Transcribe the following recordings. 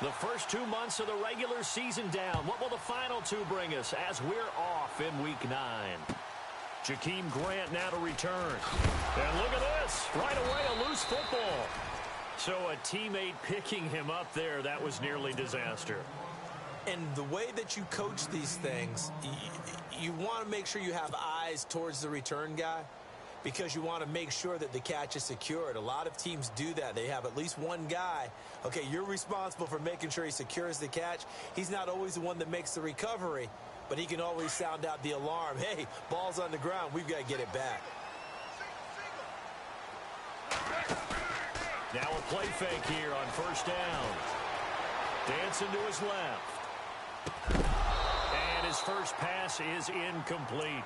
The first 2 months of the regular season down. What will the final two bring us as we're off in Week 9? Jakeem Grant now to return. And look at this. Right away, a loose football. So a teammate picking him up there, that was nearly disaster. And the way that you coach these things, you want to make sure you have eyes towards the return guy because you want to make sure that the catch is secured. A lot of teams do that. They have at least one guy. Okay, you're responsible for making sure he secures the catch. He's not always the one that makes the recovery, but he can always sound out the alarm. Hey, ball's on the ground. We've got to get it back. Now a play fake here on first down. Dancing to his left. And his first pass is incomplete.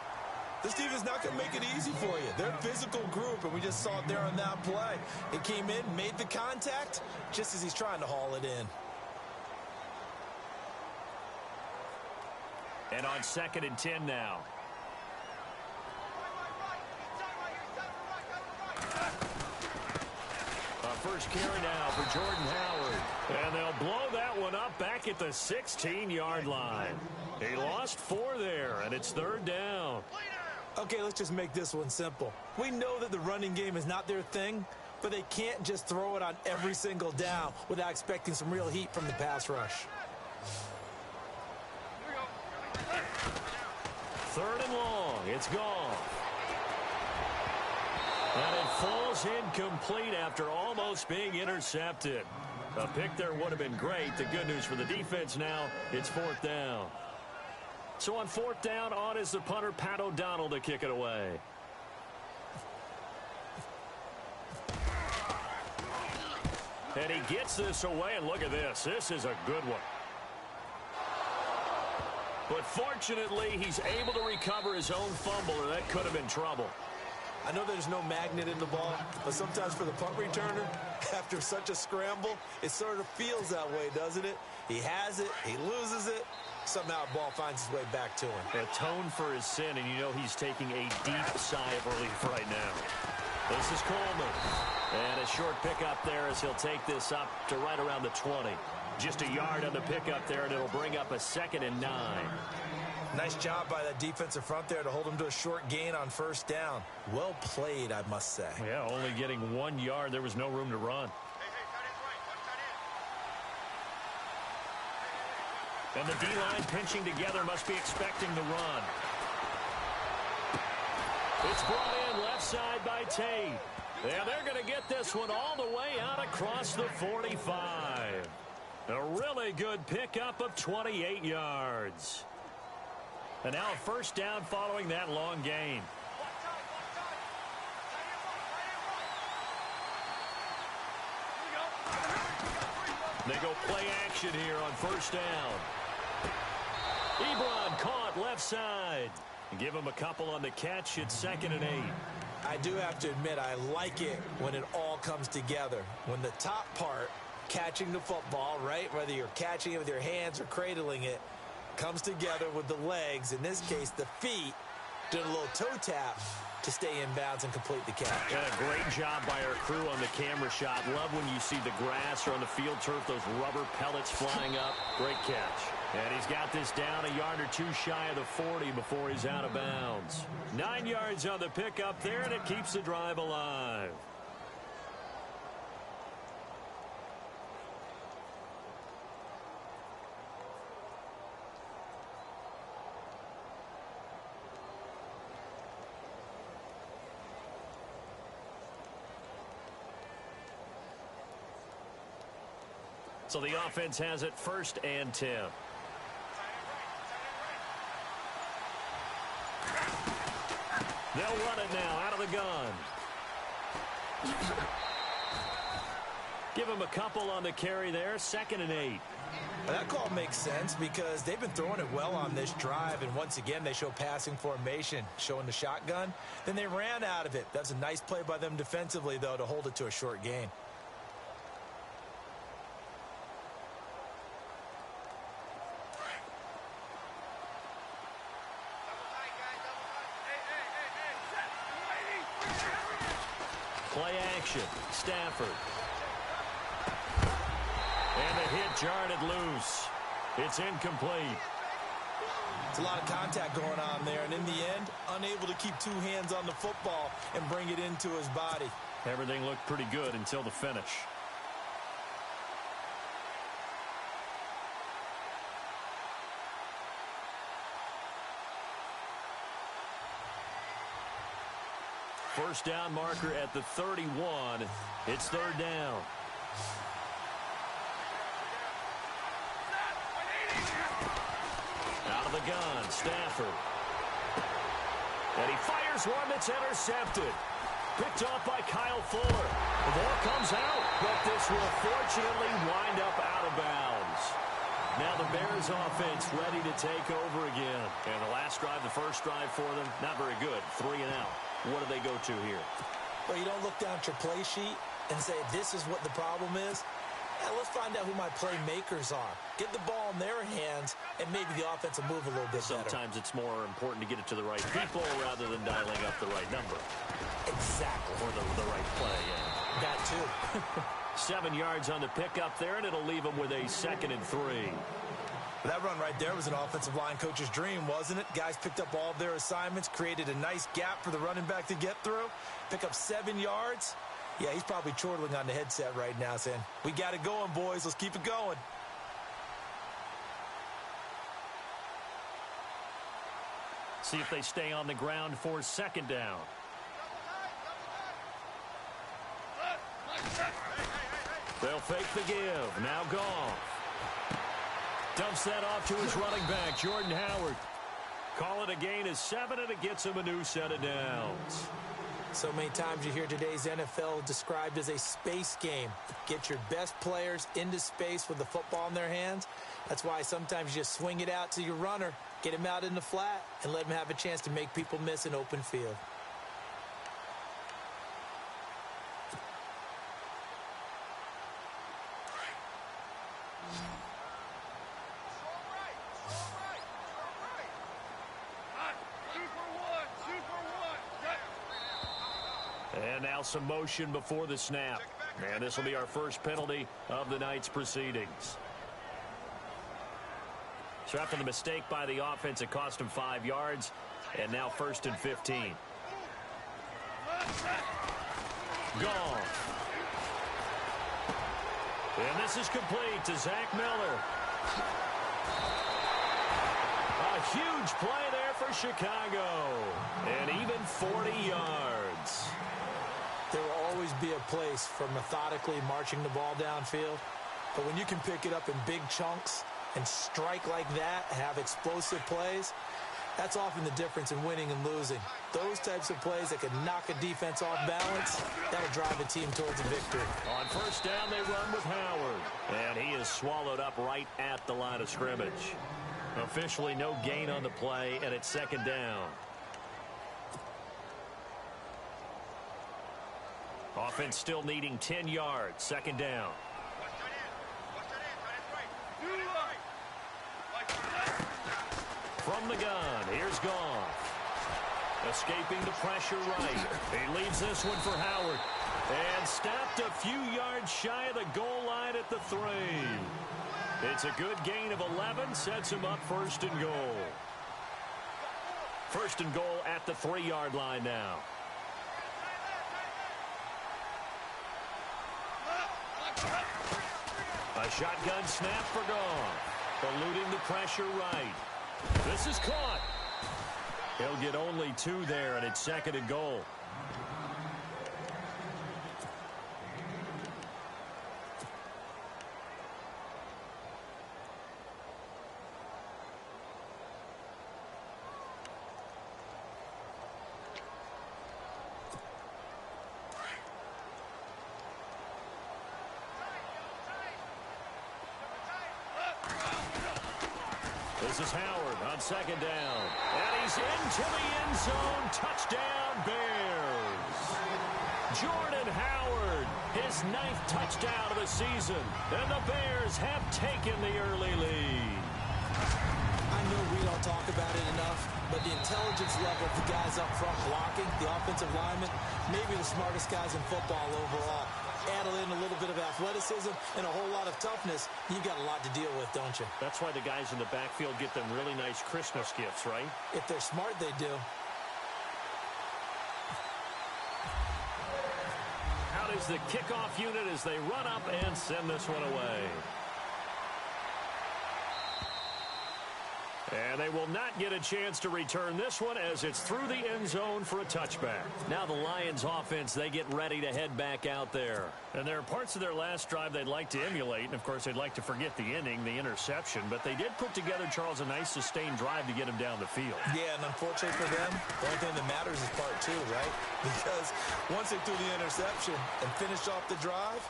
This team is not going to make it easy for you. They're a physical group, and we just saw it there on that play. It came in, made the contact, just as he's trying to haul it in. And on 2nd and 10 now. First carry now for Jordan Howard. And they'll blow that one up back at the 16-yard line. He lost 4 there, and it's 3rd down. Okay, let's just make this one simple. We know that the running game is not their thing, but they can't just throw it on every single down without expecting some real heat from the pass rush. 3rd and long. It's gone. And it falls incomplete after almost being intercepted. A pick there would have been great. The good news for the defense now, it's 4th down. So on 4th down, on is the punter, Pat O'Donnell, to kick it away. And he gets this away, and look at this. This is a good one. But fortunately, he's able to recover his own fumble, or that could have been trouble. I know there's no magnet in the ball, but sometimes for the punt returner, after such a scramble, it sort of feels that way, doesn't it? He has it, he loses it, somehow the ball finds its way back to him. Atone for his sin, and you know he's taking a deep sigh of relief right now. This is Coleman. And a short pickup there as he'll take this up to right around the 20. Just a yard on the pickup there, and it'll bring up a 2nd and 9. Nice job by that defensive front there to hold him to a short gain on first down. Well played, I must say. Yeah, only getting 1 yard. There was no room to run. And the D-line pinching together must be expecting the run. It's brought in left side by Tate. And they're going to get this one all the way out across the 45. A really good pickup of 28 yards. And now a first down following that long gain. They go play action here on first down. Ebron caught left side. Give him a couple on the catch. It's 2nd and 8. I do have to admit, I like it when it all comes together. When the top part, catching the football, right, whether you're catching it with your hands or cradling it, comes together with the legs, in this case the feet, did a little toe tap to stay in bounds and complete the catch. And a great job by our crew on the camera shot. Love when you see the grass or on the field turf, those rubber pellets flying up. Great catch. And he's got this down a yard or 2 shy of the 40 before he's out of bounds. 9 yards on the pickup there, and it keeps the drive alive. So the offense has it 1st and 10. They'll run it now out of the gun. Give him a couple on the carry there. 2nd and 8. Well, that call makes sense because they've been throwing it well on this drive, and once again they show passing formation, showing the shotgun. Then they ran out of it. That's a nice play by them defensively, though, to hold it to a short gain. Play action. Stafford. And the hit jarred it loose. It's incomplete. It's a lot of contact going on there, and in the end, unable to keep two hands on the football and bring it into his body. Everything looked pretty good until the finish. First down marker at the 31. It's third down. Out of the gun, Stafford. And he fires one that's intercepted. Picked off by Kyle Fuller. The ball comes out, but this will fortunately wind up out of bounds. Now the Bears offense ready to take over again. And the last drive, the first drive for them, not very good. 3 and out. What do they go to here? Well, you don't look down at your play sheet and say, this is what the problem is. Yeah, let's find out who my playmakers are. Get the ball in their hands, and maybe the offense will move a little bit better. Sometimes it's more important to get it to the right people rather than dialing up the right number. Exactly. Or the right play, yeah. That too. 7 yards on the pickup there, and it'll leave them with a 2nd and 3. That run right there was an offensive line coach's dream, wasn't it? Guys picked up all of their assignments, created a nice gap for the running back to get through, pick up 7 yards. Yeah, he's probably chortling on the headset right now saying, we got it going, boys. Let's keep it going. See if they stay on the ground for 2nd down. They'll fake the give. Now Goff. Dumps that off to his running back, Jordan Howard. Call it a gain of 7, and it gets him a new set of downs. So many times you hear today's NFL described as a space game. Get your best players into space with the football in their hands. That's why sometimes you just swing it out to your runner, get him out in the flat, and let him have a chance to make people miss an open field. And now some motion before the snap. And this will be our first penalty of the night's proceedings. So after the mistake by the offense, it cost him 5 yards. And now 1st and 15. Gone. And this is complete to Zach Miller. A huge play there for Chicago. And even 40 yards. There will always be a place for methodically marching the ball downfield. But when you can pick it up in big chunks and strike like that, have explosive plays, that's often the difference in winning and losing. Those types of plays that can knock a defense off balance, that'll drive a team towards a victory. On 1st down, they run with Howard. And he is swallowed up right at the line of scrimmage. Officially no gain on the play, and it's 2nd down. Offense still needing 10 yards. 2nd down. From the gun, here's Goff. Escaping the pressure right. He leaves this one for Howard. And stopped a few yards shy of the goal line at the 3. It's a good gain of 11. Sets him up 1st and goal. 1st and goal at the 3-yard line now. A shotgun snap for Goff. Eluding the pressure right. This is caught. He'll get only 2 there, and it's 2nd and goal. This is Howard on 2nd down. And he's into the end zone. Touchdown, Bears. Jordan Howard, his 9th touchdown of the season. And the Bears have taken the early lead. I know we don't talk about it enough, but the intelligence level of the guys up front blocking, the offensive linemen, maybe the smartest guys in football overall. Add in a little bit of athleticism and a whole lot of toughness, you got a lot to deal with, don't you? That's why the guys in the backfield get them really nice Christmas gifts, right? If they're smart, they do. Out is the kickoff unit as they run up and send this one away. And they will not get a chance to return this one as it's through the end zone for a touchback. Now the Lions offense, they get ready to head back out there. And there are parts of their last drive they'd like to emulate. And, of course, they'd like to forget the inning, the interception. But they did put together, Charles, a nice sustained drive to get him down the field. Yeah, and unfortunately for them, the only thing that matters is part two, right? Because once they threw the interception and finished off the drive,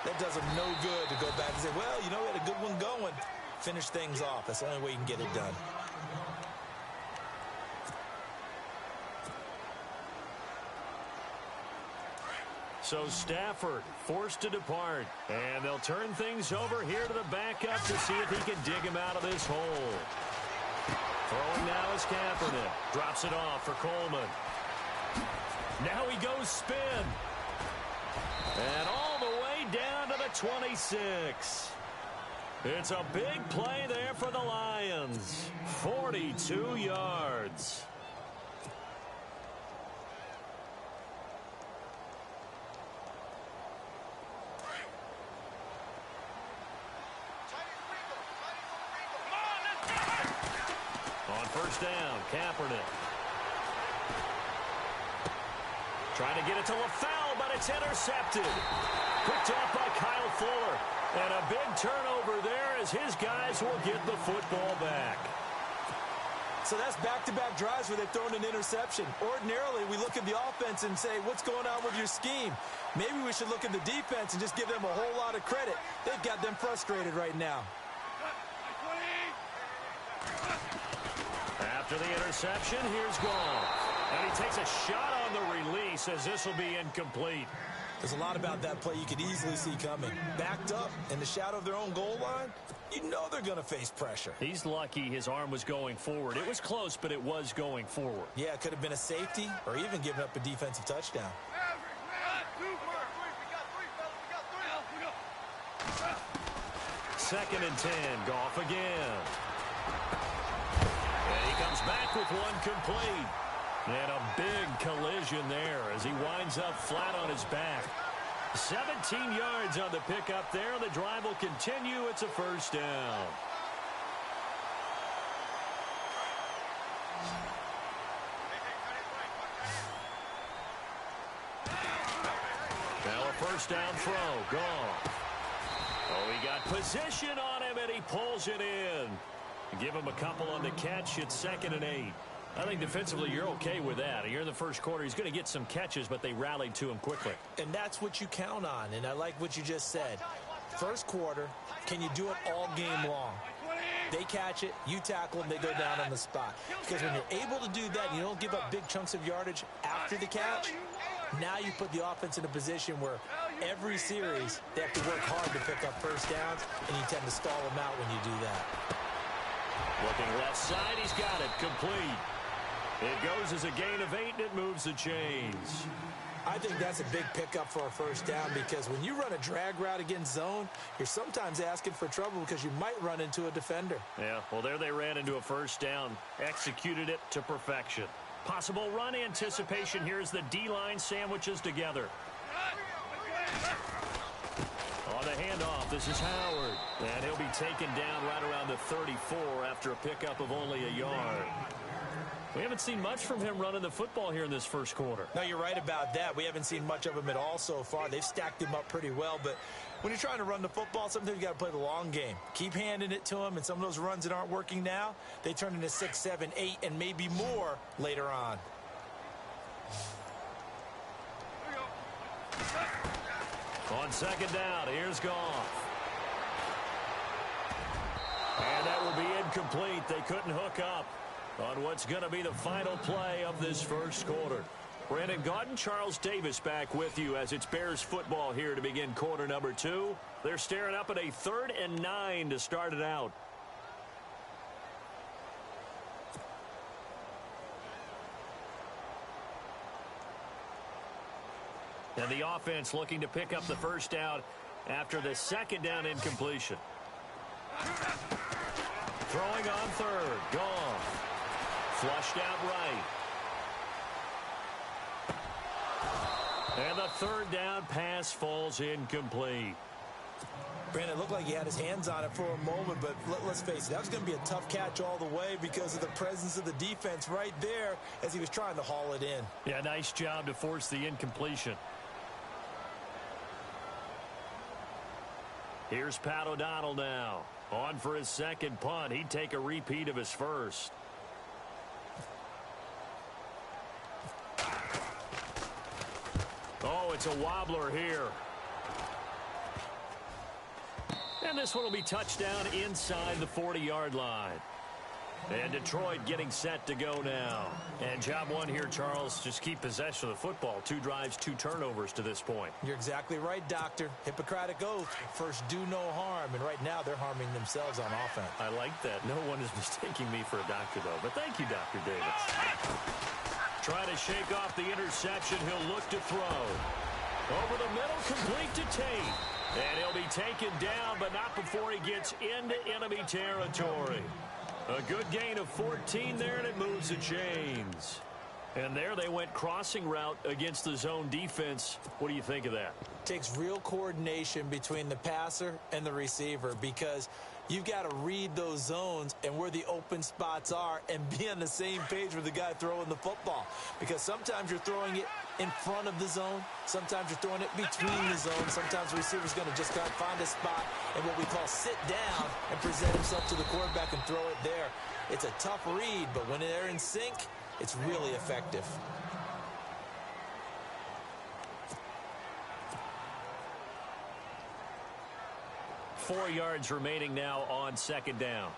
that does them no good to go back and say, well, you know, we had a good one going. Finish things off. That's the only way you can get it done. So Stafford forced to depart. And they'll turn things over here to the backup to see if he can dig him out of this hole. Throwing now is Kaepernick. Drops it off for Coleman. Now he goes spin. And all the way down to the 26. It's a big play there for the Lions. 42 yards. On first down, Kaepernick. Trying to get it to LaFell, but it's intercepted. Picked off by Kyle Fuller. And a big turnover there as his guys will get the football back. So that's back-to-back drives where they've thrown an interception. Ordinarily, we look at the offense and say, what's going on with your scheme? Maybe we should look at the defense and just give them a whole lot of credit. They've got them frustrated right now. After the interception, here's Goff. And he takes a shot on the release as this will be incomplete. There's a lot about that play you could easily see coming. Backed up in the shadow of their own goal line, you know they're going to face pressure. He's lucky his arm was going forward. It was close, but it was going forward. Yeah, it could have been a safety or even given up a defensive touchdown. Second and 10, Goff again. And he comes back with one complete. And a big collision there as he winds up flat on his back. 17 yards on the pickup there. The drive will continue. It's a first down. Now a first down throw. Goff. Oh, he got position on him, and he pulls it in. Give him a couple on the catch. It's 2nd and 8. I think defensively you're okay with that. You're in the first quarter. He's going to get some catches, but they rallied to him quickly. And that's what you count on, and I like what you just said. First quarter, can you do it all game long? They catch it, you tackle them, they go down on the spot. Because when you're able to do that and you don't give up big chunks of yardage after the catch, now you put the offense in a position where every series they have to work hard to pick up first downs, and you tend to stall them out when you do that. Looking left side, he's got it. Complete. It goes as a gain of 8, and it moves the chains. I think that's a big pickup for a first down because when you run a drag route against zone, you're sometimes asking for trouble because you might run into a defender. Yeah, well, there they ran into a first down. Executed it to perfection. Possible run anticipation here as the D-line sandwiches together. On the handoff, this is Howard. And he'll be taken down right around the 34 after a pickup of only a yard. We haven't seen much from him running the football here in this first quarter. No, you're right about that. We haven't seen much of him at all so far. They've stacked him up pretty well, but when you're trying to run the football, sometimes you got to play the long game. Keep handing it to him, and some of those runs that aren't working now, they turn into 6, 7, 8, and maybe more later on. On second down, here's Goff. And that will be incomplete. They couldn't hook up on what's going to be the final play of this first quarter. Brandon Gaudin, Charles Davis back with you as it's Bears football here to begin quarter number 2. They're staring up at a 3rd and 9 to start it out. And the offense looking to pick up the first down after the second down incompletion. Throwing on third. Gone. Flushed out right. And the third down pass falls incomplete. Brandon, it looked like he had his hands on it for a moment, but let's face it, that was going to be a tough catch all the way because of the presence of the defense right there as he was trying to haul it in. Yeah, nice job to force the incompletion. Here's Pat O'Donnell now. On for his second punt. He'd take a repeat of his first. Oh, it's a wobbler here. And this one will be touchdown inside the 40-yard line. And Detroit getting set to go now. And job one here, Charles, just keep possession of the football. 2 drives, 2 turnovers to this point. You're exactly right, Doctor. Hippocratic oath. First, do no harm. And right now, they're harming themselves on offense. I like that. No one is mistaking me for a doctor, though. But thank you, Dr. Davis. Trying to shake off the interception. He'll look to throw. Over the middle, complete to Tate. And he'll be taken down, but not before he gets into enemy territory. A good gain of 14 there, and it moves the chains. And there they went crossing route against the zone defense. What do you think of that? Takes real coordination between the passer and the receiver because you've got to read those zones and where the open spots are and be on the same page with the guy throwing the football. Because sometimes you're throwing it in front of the zone. Sometimes you're throwing it between the zones. Sometimes the receiver's going to just kind of find a spot and what we call sit down and present himself to the quarterback and throw it there. It's a tough read, but when they're in sync, it's really effective. Four yards remaining now on second down.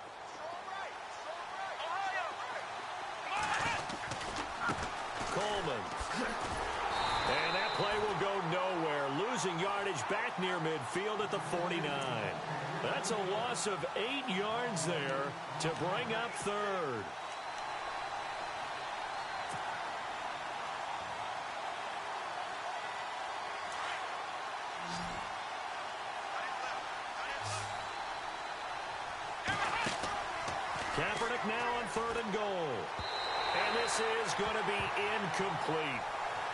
Coleman. And that play will go nowhere. Losing yardage back near midfield at the 49. That's a loss of 8 yards there to bring up third. Kaepernick now on third and goal. And this is going to be incomplete.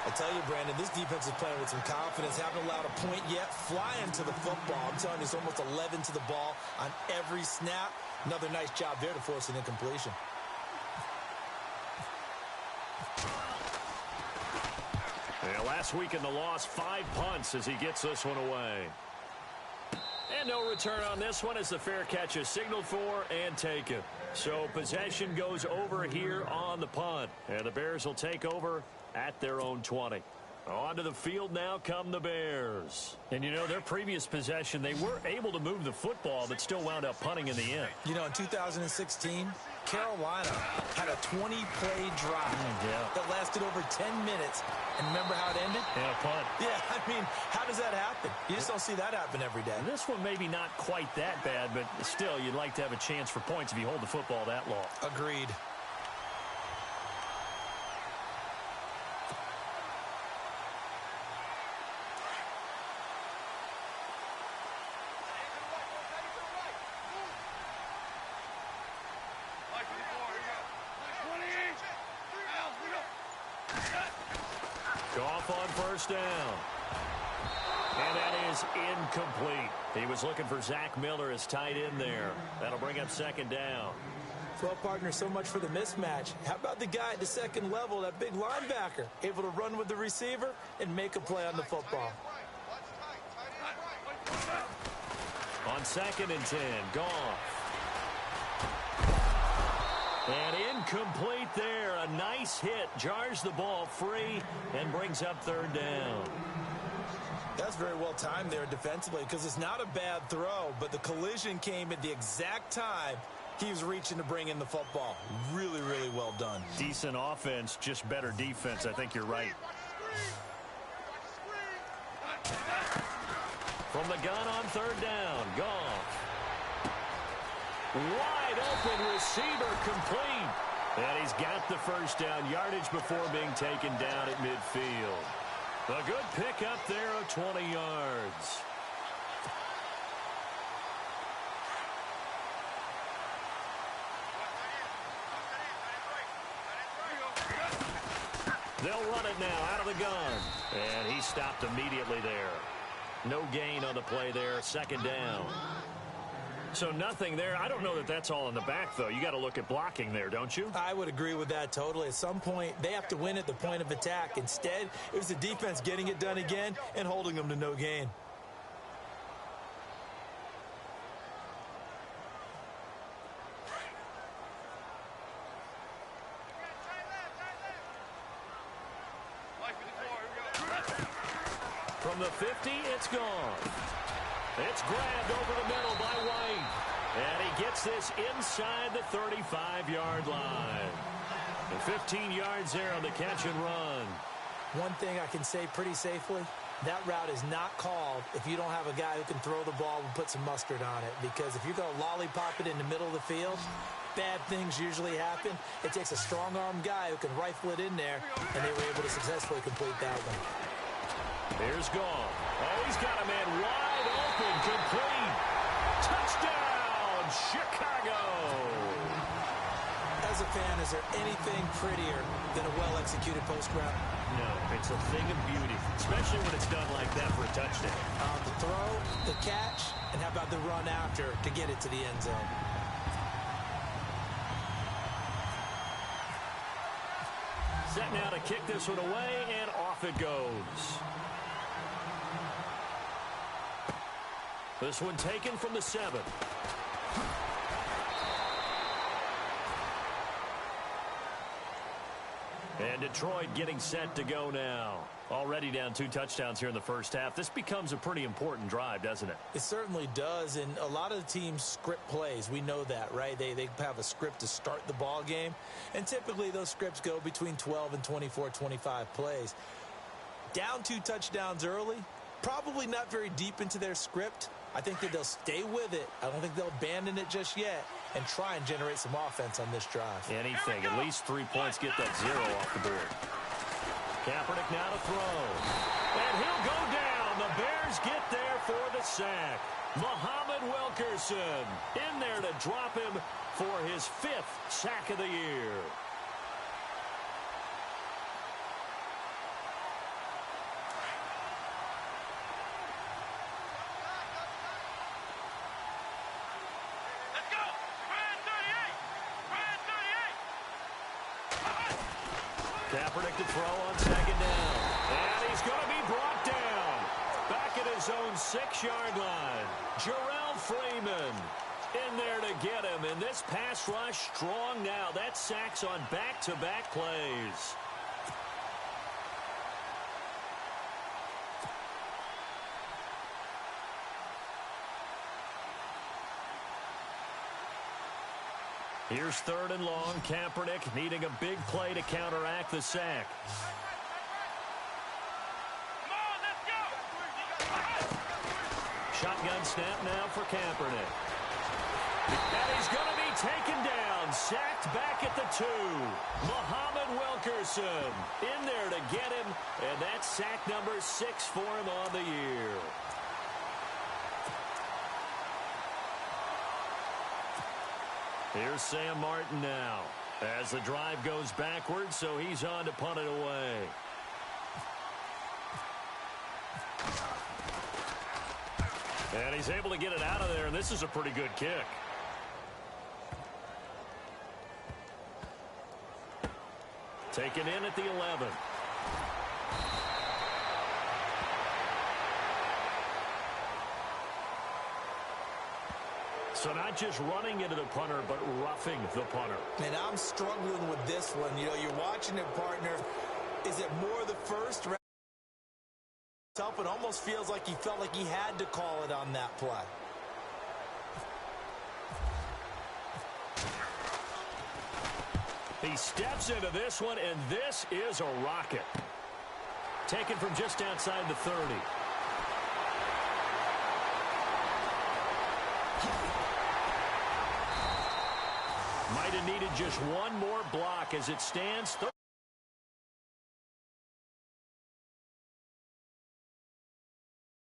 I tell you, Brandon, this defense is playing with some confidence. Haven't allowed a point yet. Flying to the football. I'm telling you, it's almost 11 to the ball on every snap. Another nice job there to force an incompletion. Yeah, last week in the loss, 5 punts as he gets this one away. And no return on this one as the fair catch is signaled for and taken. So possession goes over here on the punt. And the Bears will take over at their own 20. Onto the field now come the Bears. And, you know, their previous possession, they were able to move the football, but still wound up punting in the end. You know, in 2016, Carolina had a 20-play drive that lasted over 10 minutes. And remember how it ended? Yeah, a punt. Yeah, I mean, how does that happen? You just don't see that happen every day. And this one maybe not quite that bad, but still, you'd like to have a chance for points if you hold the football that long. Agreed. Goff on first down. And that is incomplete. He was looking for Zach Miller as tight end there. That'll bring up second down. Well, partner, so much for the mismatch. How about the guy at the second level, that big linebacker, able to run with the receiver and make a play on the football? On 2nd and 10, Goff. And incomplete there. A nice hit. Jars the ball free and brings up third down. That's very well timed there defensively because it's not a bad throw, but the collision came at the exact time he was reaching to bring in the football. Really, really well done. Decent offense, just better defense. I think you're right. From the gun on third down, Goff. Wide open receiver complete. And he's got the first down. Yardage before being taken down at midfield. A good pick up there of 20 yards. They'll run it now out of the gun. And he stopped immediately there. No gain on the play there. Second down. So nothing there. I don't know that that's all in the back, though. You got to look at blocking there, don't you? I would agree with that totally. At some point, they have to win at the point of attack. Instead, it was the defense getting it done again and holding them to no gain. From the 50, it's gone. It's grabbed over the middle by White. And he gets this inside the 35-yard line. And 15 yards there on the catch and run. One thing I can say pretty safely, that route is not called if you don't have a guy who can throw the ball and put some mustard on it. Because if you're going to lollipop it in the middle of the field, bad things usually happen. It takes a strong-arm guy who can rifle it in there, and they were able to successfully complete that one. Here's Gone. Oh, he's got a man wide open, complete. Touchdown, Chicago. As a fan, is there anything prettier than a well-executed post route? No, it's a thing of beauty, especially when it's done like that for a touchdown. The throw, the catch, and how about the run after to get it to the end zone? Set now to kick this one away, and off it goes. This one taken from the 7. And Detroit getting set to go now. Already down 2 touchdowns here in the first half. This becomes a pretty important drive, doesn't it? It certainly does, and a lot of the teams script plays. We know that, right? They have a script to start the ball game, and typically those scripts go between 12 and 24, 25 plays. Down 2 touchdowns early, probably not very deep into their script. I think that they'll stay with it. I don't think they'll abandon it just yet and try and generate some offense on this drive. Anything. At least 3 points. Get that 0 off the board. Kaepernick now to throw. And he'll go down. The Bears get there for the sack. Muhammad Wilkerson in there to drop him for his 5th sack of the year. Kaepernick to throw on 2nd down. And he's going to be brought down. Back at his own 6-yard line. Jarrell Freeman in there to get him. And this pass rush strong now. That sacks on back-to-back plays. Here's 3rd and long. Kaepernick needing a big play to counteract the sack. Shotgun snap now for Kaepernick. And he's going to be taken down. Sacked back at the 2. Muhammad Wilkerson in there to get him. And that's sack number 6 for him on the year. Here's Sam Martin now as the drive goes backwards, so he's on to punt it away. And he's able to get it out of there, and this is a pretty good kick. Taken in at the 11. So not just running into the punter, but roughing the punter. And I'm struggling with this one. You know, you're watching it, partner. Is it more the first round? It almost feels like he felt like he had to call it on that play. He steps into this one, and this is a rocket. Taken from just outside the 30. Might have needed just one more block as it stands.